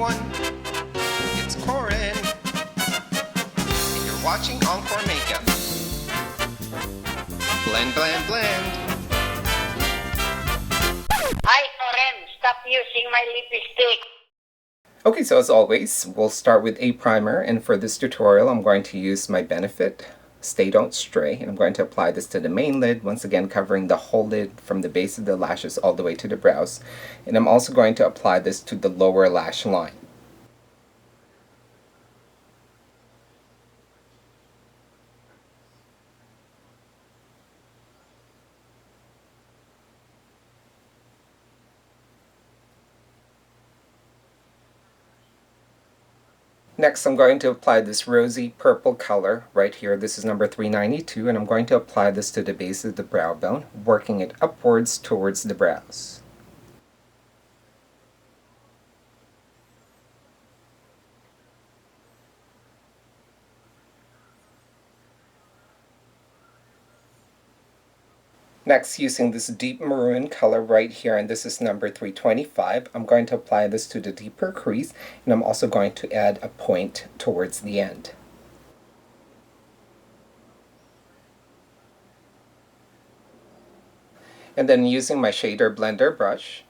everyone, it's Korin, and you're watching EnKoreMakeup. Blend, blend, blend. Hi, Korin, stop using my lipstick. Okay, so as always, we'll start with a primer, and for this tutorial I'm going to use my Benefit Stay Don't Stray, and I'm going to apply this to the main lid, once again covering the whole lid from the base of the lashes all the way to the brows. And I'm also going to apply this to the lower lash line. Next, I'm going to apply this rosy purple color right here. This is number 392, and I'm going to apply this to the base of the brow bone, working it upwards towards the brows. Next, using this deep maroon color right here, and this is number 325, I'm going to apply this to the deeper crease, and I'm also going to add a point towards the end. And then using my shader blender brush,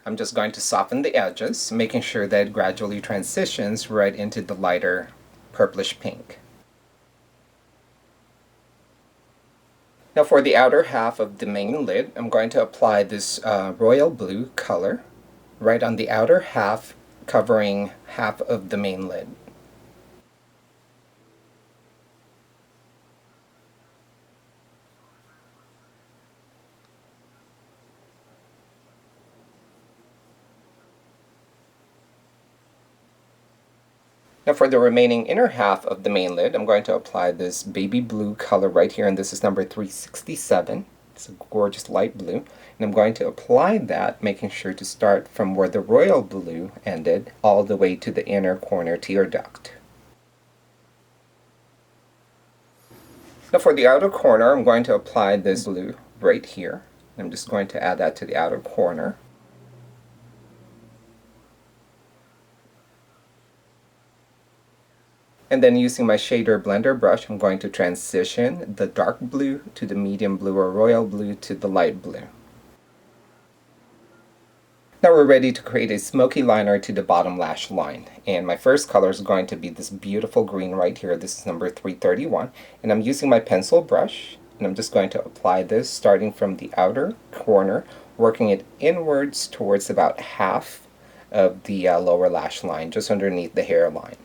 I'm just going to soften the edges, making sure that it gradually transitions right into the lighter purplish pink. Now for the outer half of the main lid, I'm going to apply this royal blue color right on the outer half, covering half of the main lid. Now for the remaining inner half of the main lid, I'm going to apply this baby blue color right here, and this is number 367. It's a gorgeous light blue. And I'm going to apply that, making sure to start from where the royal blue ended, all the way to the inner corner tear duct. Now for the outer corner, I'm going to apply this blue right here. I'm just going to add that to the outer corner. And then using my shader blender brush, I'm going to transition the dark blue to the medium blue, or royal blue to the light blue. Now we're ready to create a smoky liner to the bottom lash line. And my first color is going to be this beautiful green right here. This is number 331. And I'm using my pencil brush, and I'm just going to apply this starting from the outer corner, working it inwards towards about half of the lower lash line, just underneath the hairline.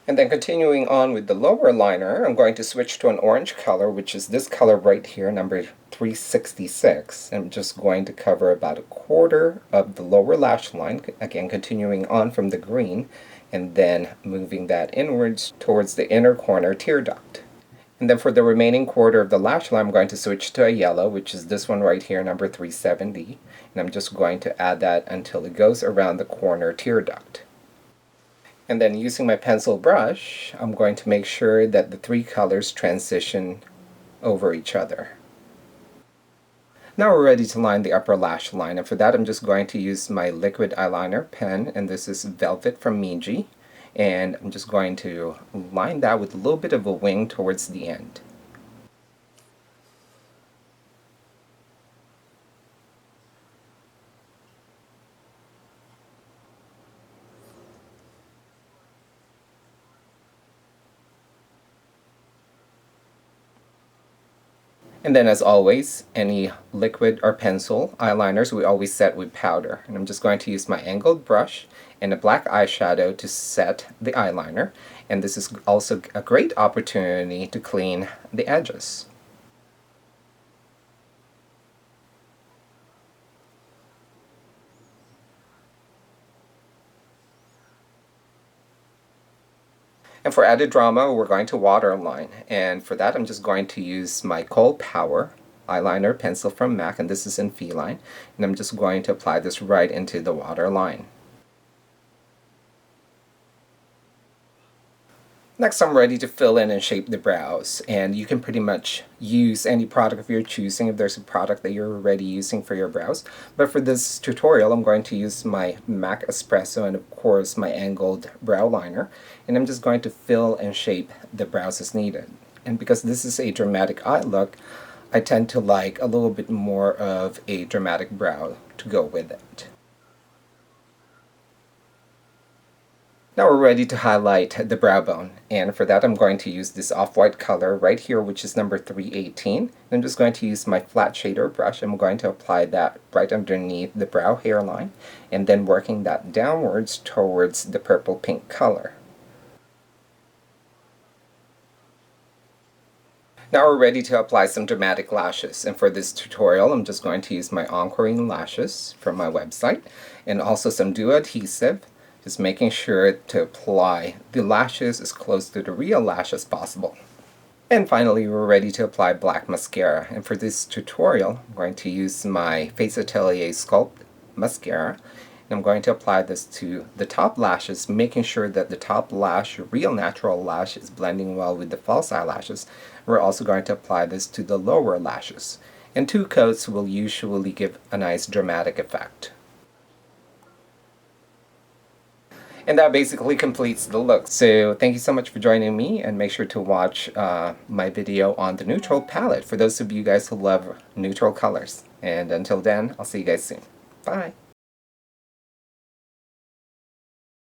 And then continuing on with the lower liner, I'm going to switch to an orange color, which is this color right here, number 366. I'm just going to cover about a quarter of the lower lash line, again continuing on from the green, and then moving that inwards towards the inner corner tear duct. And then for the remaining quarter of the lash line, I'm going to switch to a yellow, which is this one right here, number 370. And I'm just going to add that until it goes around the corner tear duct. And then using my pencil brush, I'm going to make sure that the three colors transition over each other. Now we're ready to line the upper lash line, and for that I'm just going to use my liquid eyeliner pen, and this is Velvet from Migi, and I'm just going to line that with a little bit of a wing towards the end. And then as always, any liquid or pencil eyeliners we always set with powder. And I'm just going to use my angled brush and a black eyeshadow to set the eyeliner. And this is also a great opportunity to clean the edges. And for added drama, we're going to waterline. And for that, I'm just going to use my KohlPower eyeliner pencil from MAC, and this is in Feline. And I'm just going to apply this right into the waterline. Next, I'm ready to fill in and shape the brows, and you can pretty much use any product of your choosing if there's a product that you're already using for your brows. But for this tutorial, I'm going to use my MAC Espresso and of course my angled brow liner, and I'm just going to fill and shape the brows as needed. And because this is a dramatic eye look, I tend to like a little bit more of a dramatic brow to go with it. Now we're ready to highlight the brow bone, and for that I'm going to use this off-white color right here, which is number 318. I'm just going to use my flat shader brush. I'm going to apply that right underneath the brow hairline and then working that downwards towards the purple pink color. Now we're ready to apply some dramatic lashes, and for this tutorial I'm just going to use my EnKoRiNne lashes from my website and also some duo adhesive, just making sure to apply the lashes as close to the real lash as possible. And finally, we're ready to apply black mascara, and for this tutorial I'm going to use my Face Atelier Sculpt mascara, and I'm going to apply this to the top lashes, making sure that the top lash, real natural lash, is blending well with the false eyelashes. We're also going to apply this to the lower lashes, and 2 coats will usually give a nice dramatic effect. And that basically completes the look. So thank you so much for joining me, and make sure to watch my video on the neutral palette for those of you guys who love neutral colors. And until then, I'll see you guys soon. Bye!